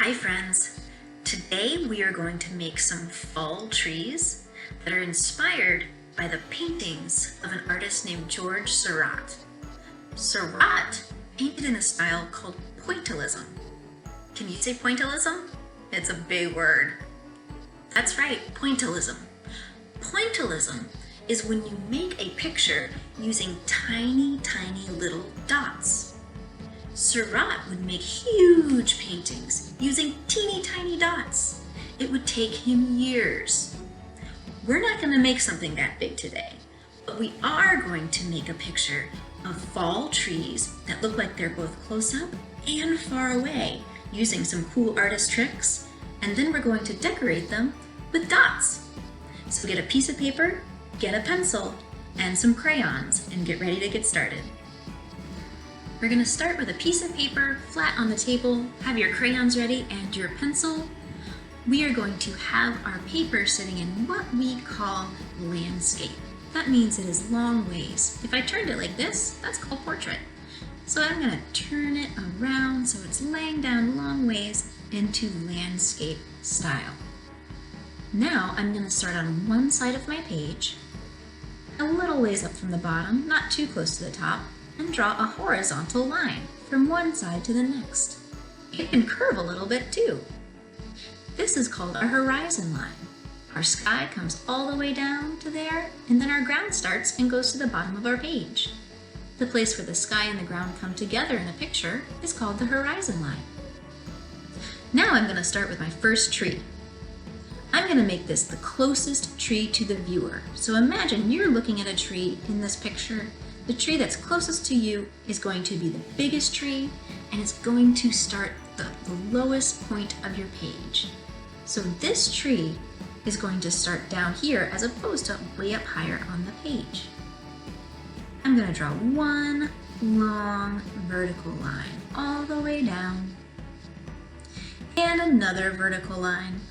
Hi friends! Today we are going to make some fall trees that are inspired by the paintings of an artist named George Seurat. Seurat painted in a style called pointillism. Can you say pointillism? It's a big word. That's right, pointillism. Pointillism is when you make a picture using tiny little dots. Seurat would make huge paintings using teeny tiny dots. It would take him years. We're not going to make something that big today, but we are going to make a picture of fall trees that look like they're both close up and far away using some cool artist tricks, and then we're going to decorate them with dots. So get a piece of paper, get a pencil, and some crayons, and get ready to get started. We're going to start with a piece of paper flat on the table, have your crayons ready and your pencil. We are going to have our paper sitting in what we call landscape. That means it is long ways. If I turned it like this, that's called portrait. So I'm going to turn it around so it's laying down long ways into landscape style. Now I'm going to start on one side of my page, a little ways up from the bottom, not too close to the top, and draw a horizontal line from one side to the next. It can curve a little bit too. This is called our horizon line. Our sky comes all the way down to there, and then our ground starts and goes to the bottom of our page. The place where the sky and the ground come together in a picture is called the horizon line. Now I'm going to start with my first tree. I'm going to make this the closest tree to the viewer. So imagine you're looking at a tree in this picture. The tree that's closest to you is going to be the biggest tree, and it's going to start the lowest point of your page. So this tree is going to start down here as opposed to way up higher on the page. I'm going to draw one long vertical line all the way down, and another vertical line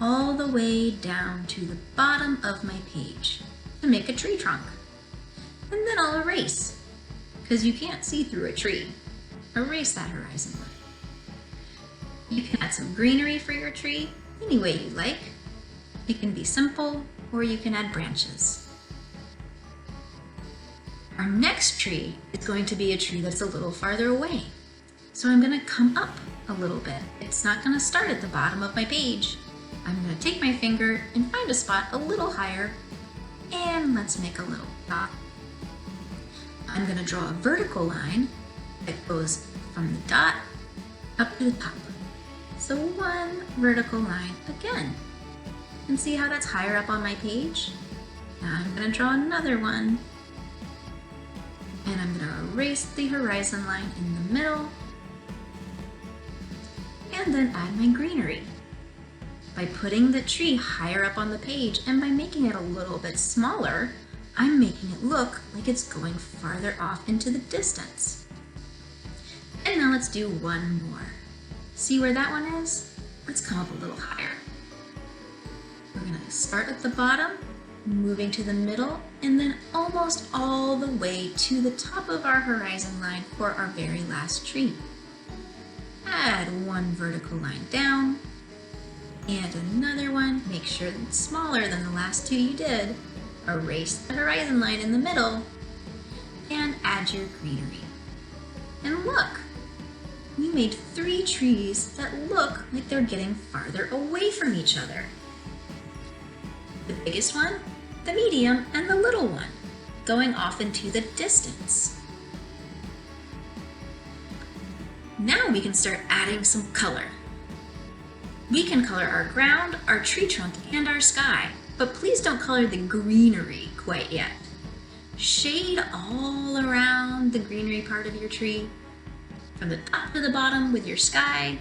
all the way down to the bottom of my page to make a tree trunk. And then I'll erase, because you can't see through a tree. Erase that horizon line. You can add some greenery for your tree any way you like. It can be simple, or you can add branches. Our next tree is going to be a tree that's a little farther away. So I'm going to come up a little bit. It's not going to start at the bottom of my page. I'm going to take my finger and find a spot a little higher, and let's make a little dot. I'm going to draw a vertical line that goes from the dot up to the top. So one vertical line again. And see how that's higher up on my page? Now I'm going to draw another one. And I'm going to erase the horizon line in the middle. And then add my greenery. By putting the tree higher up on the page and by making it a little bit smaller, I'm making it look like it's going farther off into the distance. And now let's do one more. See where that one is? Let's come up a little higher. We're going to start at the bottom, moving to the middle, and then almost all the way to the top of our horizon line for our very last tree. Add one vertical line down, and another one. Make sure that it's smaller than the last two you did. Erase the horizon line in the middle, and add your greenery. And look, we made 3 trees that look like they're getting farther away from each other. The biggest one, the medium, and the little one, going off into the distance. Now we can start adding some color. We can color our ground, our tree trunk, and our sky. But please don't color the greenery quite yet. Shade all around the greenery part of your tree, from the top to the bottom with your sky.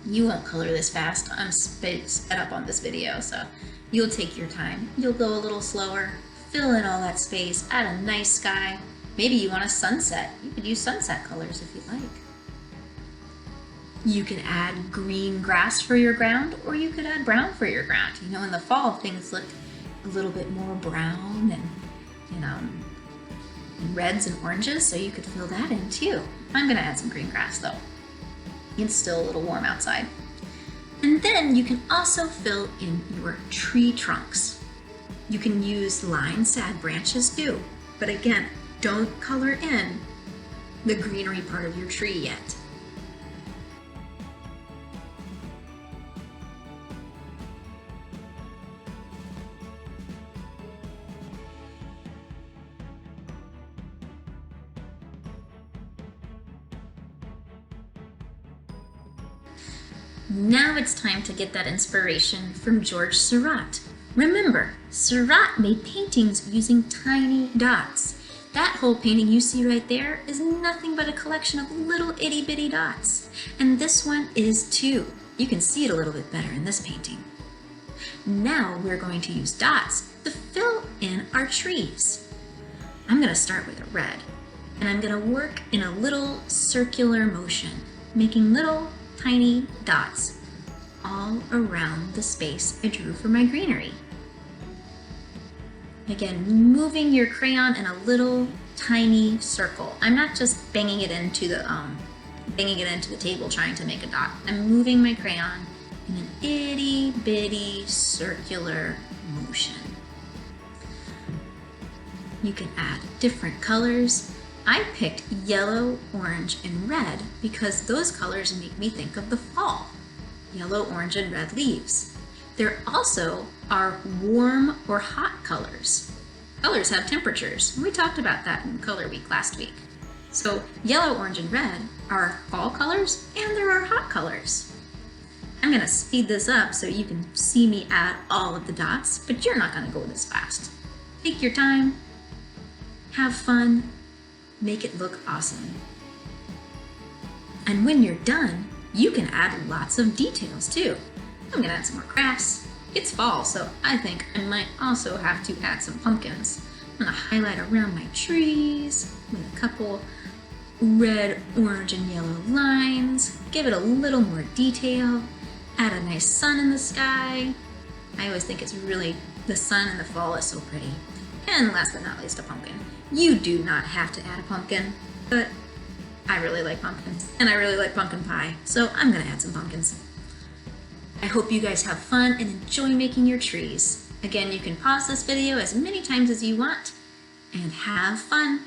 You won't color this fast. I'm sped up on this video, so you'll take your time. You'll go a little slower, fill in all that space, add a nice sky. Maybe you want a sunset. You could use sunset colors if you like. You can add green grass for your ground, or you could add brown for your ground. You know, in the fall, things look a little bit more brown and reds and oranges, so you could fill that in too. I'm gonna add some green grass though. It's still a little warm outside. And then you can also fill in your tree trunks. You can use lined sad branches too, but again, don't color in the greenery part of your tree yet. Now it's time to get that inspiration from George Seurat. Remember, Seurat made paintings using tiny dots. That whole painting you see right there is nothing but a collection of little itty bitty dots. And this one is too. You can see it a little bit better in this painting. Now we're going to use dots to fill in our trees. I'm going to start with a red, and I'm going to work in a little circular motion, making little tiny dots all around the space I drew for my greenery. Again, moving your crayon in a little tiny circle. I'm not just banging it into the table trying to make a dot. I'm moving my crayon in an itty bitty circular motion. You can add different colors. I picked yellow, orange, and red because those colors make me think of the fall. Yellow, orange, and red leaves. There also are warm or hot colors. Colors have temperatures. We talked about that in Color Week last week. So yellow, orange, and red are fall colors, and there are hot colors. I'm gonna speed this up so you can see me add all of the dots, but you're not gonna go this fast. Take your time, have fun, make it look awesome. And when you're done, you can add lots of details too. I'm gonna add some more crafts. It's fall, so I think I might also have to add some pumpkins. I'm gonna highlight around my trees with a couple red, orange, and yellow lines. Give it a little more detail. Add a nice sun in the sky. I always think the sun in the fall is so pretty. And last but not least, a pumpkin. You do not have to add a pumpkin, but I really like pumpkins, and I really like pumpkin pie, so I'm gonna add some pumpkins. I hope you guys have fun and enjoy making your trees. Again, you can pause this video as many times as you want, and have fun.